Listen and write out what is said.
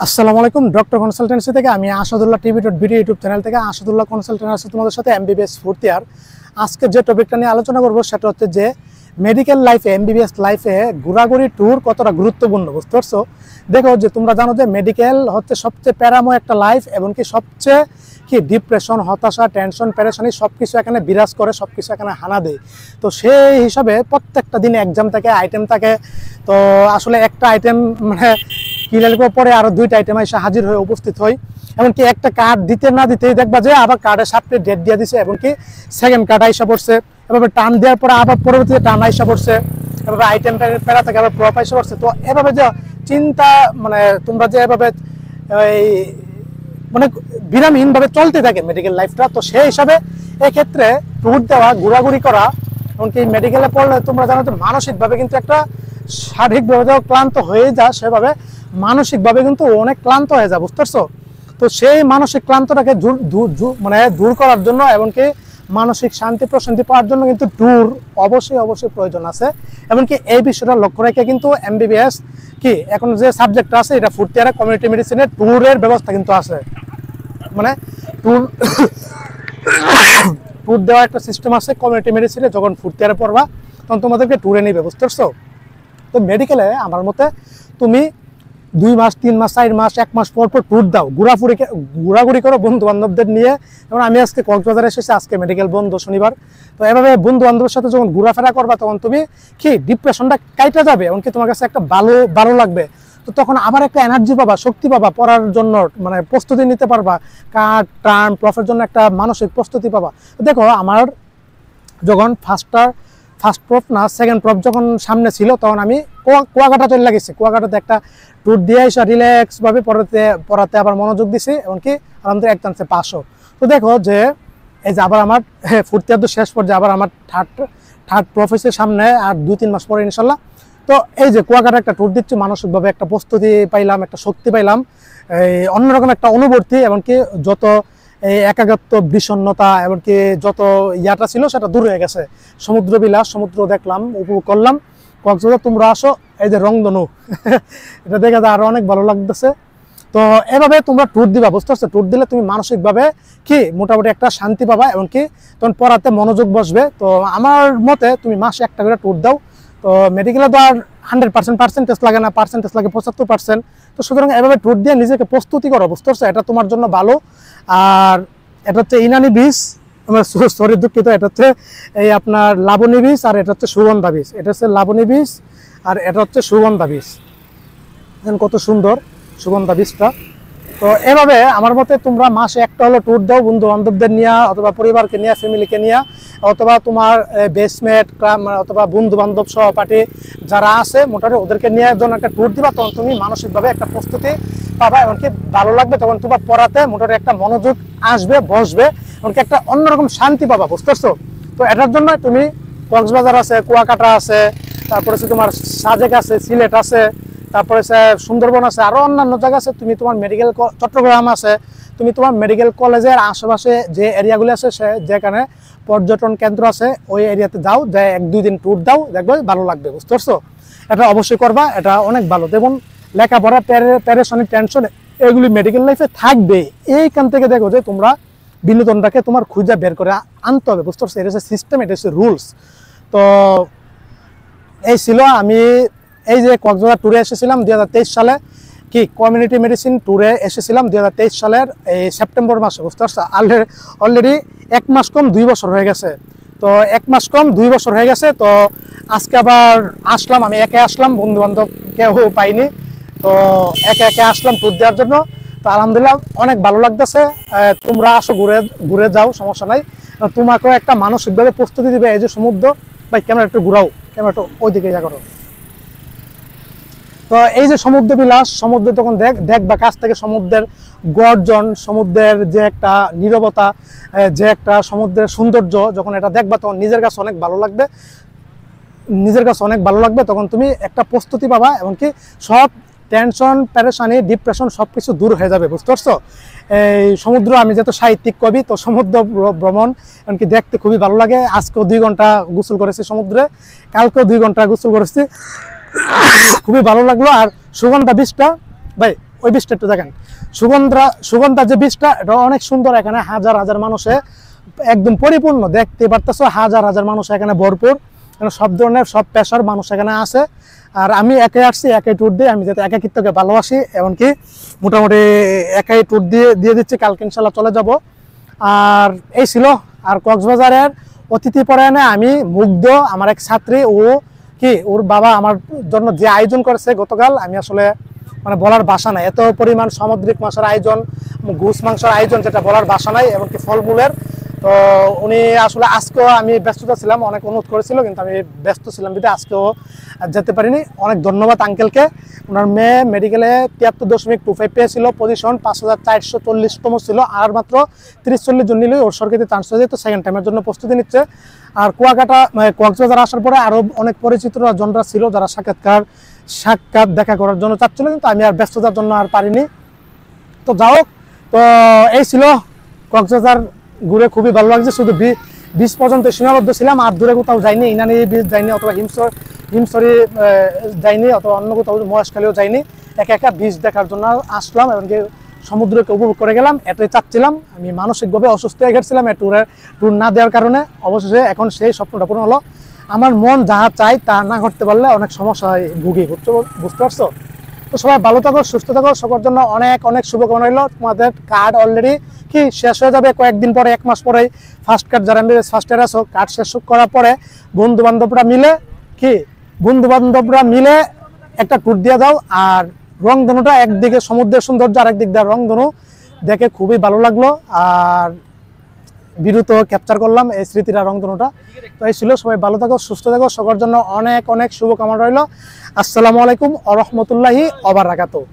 আসসালামু আলাইকুম। Doctor consultancy থেকে আমি আসাদুল্লাহ টিভি.ভিডিও ইউটিউব চ্যানেল থেকে আসাদুল্লাহ কনসালটেন্ট আছে তোমাদের সাথে এমবিবিএস ফোর্থ ইয়ার। আজকে যে টপিকটা নিয়ে আলোচনা করব সেটা হচ্ছে যে মেডিকেল লাইফে, এমবিবিএস লাইফে ঘোরাঘুরি ট্যুর কতটা গুরুত্বপূর্ণ, বুঝতে পারছো? দেখো যে তোমরা জানো যে মেডিকেল হচ্ছে সবচেয়ে প্যারাময় একটা লাইফ, এবং কি সবচেয়ে ডিপ্রেশন, হতাশা, টেনশন, পেরেশানি সব কিছু এখানে বিরাজ করে, সব কিছু এখানে হানা দেয়। তো সেই হিসাবে প্রত্যেকটা দিনে এক্সাম থাকে, আইটেম থাকে। তো আসলে একটা আইটেম মানে ক্লিয়ার করার পরে আরো দুইটা আইটেম এসে হাজির হয়ে উপস্থিত হয়। এমনকি একটা কার্ড দিতে না দিতেই দেখবা যে আবার কার্ডের সাথে ডেট দিয়ে দিছে, এমনকি সেকেন্ড কার্ড আইসা পড়ছে, এভাবে টান দেওয়ার পরে আবার পরবর্তীতে টান আইসা পড়ছে, এভাবে আইটেম প্যারা থেকে আবার প্রপ আইসা পড়ছে। তো এভাবে যে চিন্তা মানে তোমরা যে এভাবে এই মানে বিরামহীনভাবে চলতে থাকে মেডিকেল লাইফটা, তো সেই হিসাবে এক্ষেত্রে ট্যুর দেওয়া, ঘোরাঘুরি করা, এমনকি মেডিকেলে পড়লে তোমরা জানো যে মানসিকভাবে কিন্তু একটা শারীরিকভাবে যখন ক্লান্ত হয়ে যায়, সেভাবে মানসিকভাবে কিন্তু অনেক ক্লান্ত হয়ে যায়, বুঝতে পারছো? তো সেই মানসিক ক্লান্তটাকে মানে দূর করার জন্য, এমনকি মানসিক শান্তি প্রশান্তি পাওয়ার জন্য কিন্তু ট্যুর অবশ্যই প্রয়োজন আছে। এমনকি এই বিষয়টা লক্ষ্য রেখে কিন্তু এমবিবিএস এখন যে সাবজেক্টটা আছে, এটা ফোর্থ ইয়ারে কমিউনিটি মেডিসিনে ট্যুরের ব্যবস্থা কিন্তু আছে। মানে ট্যুর দেওয়া একটা সিস্টেম আছে কমিউনিটি মেডিসিনে। যখন ফোর্থ ইয়ারে পড়বা তখন তোমাদেরকে ট্যুরে নিবে, বুঝতে পারছো? তো মেডিকেলে আমার মতে তুমি 2 মাস 3 মাস 4 মাস 1 মাস পর ট্যুর দাও, ঘোরাঘুরি করো বন্ধু বান্ধবদের নিয়ে। যেমন আমি আজকে কক্সবাজার এসেছি, আজকে মেডিকেল বন্ধ, শনিবার। তো এভাবে বন্ধু বান্ধবের সাথে যখন ঘোরাফেরা করবা, তখন তুমি ডিপ্রেশনটা কাইটা যাবে, এমনকি তোমার কাছে একটা ভালো লাগবে। তো তখন আবার একটা এনার্জি পাবা, শক্তি পাবা, পড়ার জন্য মানে প্রস্তুতি নিতে পারবা, কার্ড টার্ম প্রফের জন্য একটা মানসিক প্রস্তুতি পাবা। দেখো আমার যখন ফার্স্ট প্রফ না সেকেন্ড প্রফ যখন সামনে ছিল, তখন আমি কুয়াকাটা চলে গেছি। কুয়াকাটাতে একটা ট্যুর দিয়ে এসে রিল্যাক্সভাবে পড়াতে আবার মনোযোগ দিছি, এমনকি আলহামদুলিল্লাহ এক চান্সে পাসও। তো দেখো যে এই যে আবার আমার ফোর্থ ইয়ার তো শেষ পর্যায়ে, আবার আমার থার্ড প্রফেসের সামনে আর 2-3 মাস পরে ইনশাল্লাহ। তো এই যে কুয়াকাটা একটা ট্যুর দিচ্ছি, মানসিকভাবে একটা প্রস্তুতি পাইলাম, একটা শক্তি পাইলাম, এই অন্যরকম একটা অনুভূতি, এমনকি যত এই একাগ্রত্ব, বিষণ্ণতা, এমনকি যত ইয়াটা ছিল সেটা দূর হয়ে গেছে। সমুদ্র বিলাস, সমুদ্র দেখলাম, উপভোগ করলাম। কক্সবাজার তোমরা আসো, এই যে রংধনু এটা দেখে আরো অনেক ভালো লাগতেছে। তো এভাবে তোমরা ট্যুর দিবা, বুঝতে পারছো? ট্যুর দিলে তুমি মানসিকভাবে মোটামুটি একটা শান্তি পাবা, এমনকি তখন পড়াতে মনোযোগ বসবে। তো আমার মতে তুমি মাসে একটা করে ট্যুর দাও। তো মেডিকেলে তো আর 100% পার্সেন্টেজ লাগে না, পার্সেন্টেজ লাগে 75%। তো সুতরাং এভাবে ট্যুর দিয়ে নিজেকে প্রস্তুতি করো, বুঝতে পারছো? এটা তোমার জন্য ভালো। আর এটা হচ্ছে ইনানি বীজ, সরি দুঃখিত, এটা হচ্ছে এই আপনার লাবণী বীজ, আর এটা হচ্ছে সুগন্ধা বীজ। এটা হচ্ছে লাবণী বীজ, আর এটা হচ্ছে সুগন্ধা বীজ। কত সুন্দর সুগন্ধা বীজটা। তো এভাবে আমার মতে তোমরা মাসে একটা হলো ট্যুর দাও, বন্ধু বান্ধবদের নিয়ে, অথবা পরিবারকে নিয়ে, ফ্যামিলিকে নিয়ে, অথবা তোমার বেসমেট অথবা বন্ধু বান্ধব সহপাঠী যারা আছে মোটামুটি ওদেরকে নিয়ে যখন একটা ট্যুর দিবা, তখন তুমি মানসিকভাবে একটা প্রস্তুতি পাবা, এমনকি ভালো লাগবে। তখন তোমার পড়াতে মোটামুটি একটা মনোযোগ আসবে, বসবে, এমনকি একটা অন্যরকম শান্তি পাবা, বুঝতে পারছো? তো এটার জন্য তুমি কক্সবাজার আছে, কুয়াকাটা আছে, তারপরে তোমার সাজেক আছে, সিলেট আছে, তারপরে সুন্দরবন আছে, আরো অন্যান্য জায়গা আছে। তুমি তোমার মেডিকেল চট্টগ্রাম আছে, তুমি তোমার মেডিকেল কলেজের আশেপাশে যে এরিয়াগুলো আছে, যেখানে পর্যটন কেন্দ্র আছে, ওই এরিয়াতে যাও, যে 1-2 দিন ট্যুর দাও, দেখবে ভালো লাগবে, বুঝতে পারছো? এটা অবশ্যই করবা, এটা অনেক ভালো। যেমন লেখাপড়া, প্যারেশানি, টেনশন এগুলি মেডিকেল লাইফে থাকবে। এইখান থেকে দেখো যে তোমরা বিনোদনটাকে তোমার খুঁজে বের করে আনতে হবে, বুঝতে পারছো? এটা হচ্ছে সিস্টেম, এটা হচ্ছে রুলস। তো এই ছিল, আমি এই যে কক্সবাজার ট্যুরে এসেছিলাম 2023 সালে, কমিউনিটি মেডিসিন ট্যুরে এসেছিলাম 2023 সালের এই সেপ্টেম্বর মাসে, বুঝতে পারছো? অলরেডি 1 মাস কম 2 বছর হয়ে গেছে। তো 1 মাস কম 2 বছর হয়ে গেছে। তো আজকে আবার আসলাম, আমি একে আসলাম, বন্ধু বান্ধব কেউ পাইনি। তো একে আসলাম ট্যুর দেওয়ার জন্য। তো আলহামদুলিল্লাহ অনেক ভালো লাগতেছে। তোমরা আসো, ঘুরে যাও, সমস্যা নাই। তোমাকেও একটা মানসিকভাবে প্রস্তুতি দিবে। এই যে সমুদ্র, ভাই ক্যামেরা একটু ঘুরাও, ক্যামেরা একটু ওইদিকে যা করো। তো এই যে সমুদ্র বিলাস, সমুদ্র তখন দেখবা কাছ থেকে, সমুদ্রের গর্জন, সমুদ্রের যে একটা নীরবতা, যে একটা সমুদ্রের সৌন্দর্য, যখন এটা দেখবা তখন নিজের কাছে অনেক ভালো লাগবে। তখন তুমি একটা প্রস্তুতি পাবা, এমনকি সব টেনশন, পেরেশানি, ডিপ্রেশন সবকিছু দূর হয়ে যাবে, বুঝতে পারছো? এই সমুদ্র, আমি যেহেতু সাহিত্যিক কবি, তো সমুদ্র ভ্রমণ এমনকি দেখতে খুবই ভালো লাগে। আজকেও 2 ঘন্টা গোসল করেছি সমুদ্রে, কালকেও 2 ঘন্টা গোসল করেছি, খুবই ভালো লাগলো। আর সুগন্ধা বীজটা ভাই ওই বীজটা একটু দেখেন, সুগন্ধা যে বীজটা, এটা অনেক সুন্দর। এখানে হাজার হাজার মানুষে একদম পরিপূর্ণ, দেখতে পারতেছো হাজার হাজার মানুষ এখানে ভরপুর। সব ধরনের সব পেশার মানুষ এখানে আছে। আর আমি একে আসছি, একে ট্যুর দিয়ে, আমি যাতে একাকিত্বকে ভালোবাসি, এমনকি মোটামুটি একাই ট্যুর দিয়ে দিচ্ছি, কালকে ইনশাল্লাহ চলে যাব। আর এই ছিল। আর কক্সবাজারের অতিথি পরায়ণে আমি মুগ্ধ। আমার এক ছাত্রী, ওর বাবা আমার জন্য যে আয়োজন করেছে গতকাল, আমি আসলে মানে বলার ভাষা নাই। এত পরিমাণ সামুদ্রিক মাছের আয়োজন, গোস মাংসের আয়োজন, যেটা বলার ভাষা নাই, এমনকি ফলমূলের। তো উনি আসলে আজকেও, আমি ব্যস্ততা ছিলাম, অনেক অনুরোধ করেছিল, কিন্তু আমি ব্যস্ত ছিলাম বিধে আজকেও যেতে পারিনি। অনেক ধন্যবাদ আঙ্কেলকে। ওনার মেয়ে মেডিকেলে 73.25 পেয়েছিল, পজিশন 5440তম ছিল। আর মাত্র 30-40 জন নিলেই ওর সরকারি চান্স হয়ে যেত। সেকেন্ড টাইমের জন্য প্রস্তুতি নিচ্ছে। আর কক্সবাজার আসার পরে আরও অনেক পরিচিত জনরা ছিল, যারা সাক্ষাৎ দেখা করার জন্য চাচ্ছিল, কিন্তু আমি আর ব্যস্ততার জন্য আর পারিনি। তো যাও, তো এই ছিল কক্সবাজার ঘুরে খুবই ভালো লাগছে। শুধু বিচ পর্যন্ত সীমাবদ্ধ ছিলাম, আর দূরে কোথাও যাইনি। ইনানি বিচ যাইনি, অথবা হিমসরি যাইনি, অথবা অন্য কোথাও মহেশখালীও যাইনি। একা বিচ দেখার জন্য আসলাম, এমনকি সমুদ্রকে উপভোগ করে গেলাম। এটাই চাচ্ছিলাম। আমি মানসিকভাবে অসুস্থ হয়ে গেছিলাম এই ট্যুর না দেওয়ার কারণে। অবশেষে এখন সেই স্বপ্নটা পূরণ হলো। আমার মন যাহা চাই তা না করতে পারলে অনেক সমস্যা হয়, ভুগি, বুঝতে পারছো? তো সবাই ভালো থাকো, সুস্থ থাকো। সবার জন্য অনেক অনেক শুভকামনা রইল। তোমাদের কার্ড অলরেডি শেষ হয়ে যাবে কয়েকদিন পরে, 1 মাস পরেই। ফার্স্ট কার্ড, যারা ফার্স্ট ইয়ার আছো, কার্ড শেষ করার পরে বন্ধু বান্ধবরা মিলে একটা ট্যুর দিয়ে যাও। আর রংধনুটা, একদিকে সমুদ্রের সৌন্দর্য, আর একদিক দিয়ে রংধনু দেখে খুবই ভালো লাগলো। আর বিরুদ্ধ ক্যাপচার করলাম এই স্মৃতিটা, রংধনুটা। তো এই ছিল। সবাই ভালো থাকো, সুস্থ থাকো। সবার জন্য অনেক অনেক শুভকামনা রইল। আসসালামু আলাইকুম ওয়া রাহমাতুল্লাহি ওয়া বারাকাতুহু।